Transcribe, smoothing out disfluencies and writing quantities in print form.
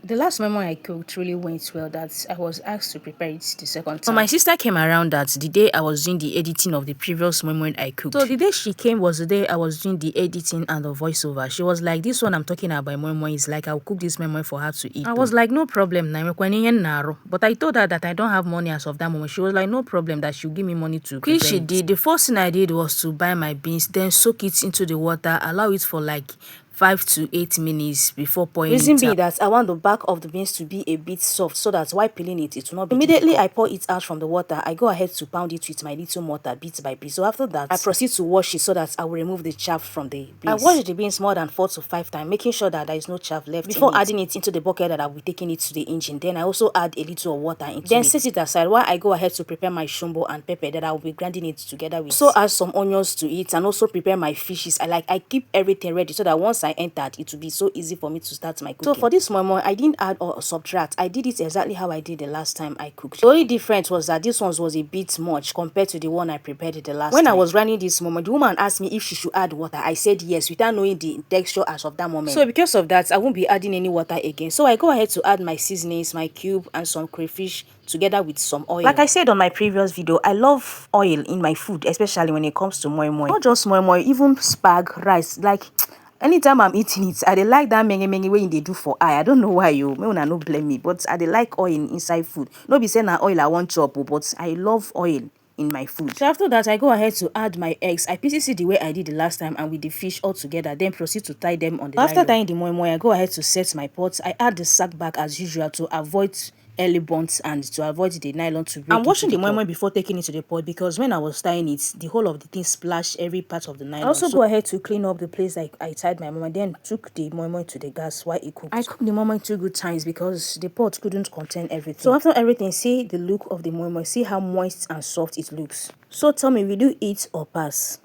The last moimoi I cooked really went well that I was asked to prepare it the second time. So my sister came around that the day I was doing the editing of the previous moimoi I cooked. So the day she came was the day I was doing the editing and the voiceover. She was like, this one I'm talking about moimoi is like I'll cook this moimoi for her to eat. I was like, no problem. But I told her that I don't have money as of that moment. She was like, no problem, that she'll give me money to prepare she did. The first thing I did was to buy my beans, then soak it into the water, allow it for like 5 to 8 minutes before pouring Reason it being out. that I want the back of the beans to be a bit soft so that while peeling it, it will not be immediately difficult. I pour it out from the water, I go ahead to pound it with my little mortar bit by bit. So after that, I proceed to wash it so that I will remove the chaff from the beans. I wash the beans more than 4 to 5 times, making sure that there is no chaff left before adding it into the bucket that I will be taking it to the engine. Then I also add a little water into it. Then set it aside while I go ahead to prepare my shumbo and pepper that I will be grinding it together with. So add some onions to it and also prepare my fishes. I keep everything ready so that once I entered, it will be so easy for me to start my cooking. So for this moimoi, I didn't add or subtract. I did it exactly how I did the last time I cooked. The only difference was that this one was a bit much compared to the one I prepared the last time. When I was running this moimoi, the woman asked me if she should add water. I said yes, without knowing the texture as of that moment. So because of that, I won't be adding any water again. So I go ahead to add my seasonings, my cube, and some crayfish together with some oil. Like I said on my previous video, I love oil in my food, especially when it comes to moimoi. Not just moimoi, even spag, rice. Like anytime I'm eating it, I dey like that menge way they do for eye. I don't know why you may una no blame me, but I dey like oil inside food. No be saying na oil I want chop, but I love oil in my food. So after that, I go ahead to add my eggs. I pieces it the way I did the last time and with the fish all together, then proceed to tie them on the nylon. After tying the moimoi, I go ahead to set my pot. I add the sack back as usual to avoid early burns and to avoid the nylon to break. I'm washing the moimoi before taking it to the pot because when I was tying it, the whole of the thing splashed every part of the nylon. I also go ahead to clean up the place I tied my moimoi, then took the moimoi to the gas while it cooked. I cooked the moimoi 2 good times because the pot couldn't contain everything. So after everything, see the look of the moimoi, see how moist and soft it looks. So tell me, will you eat or pass?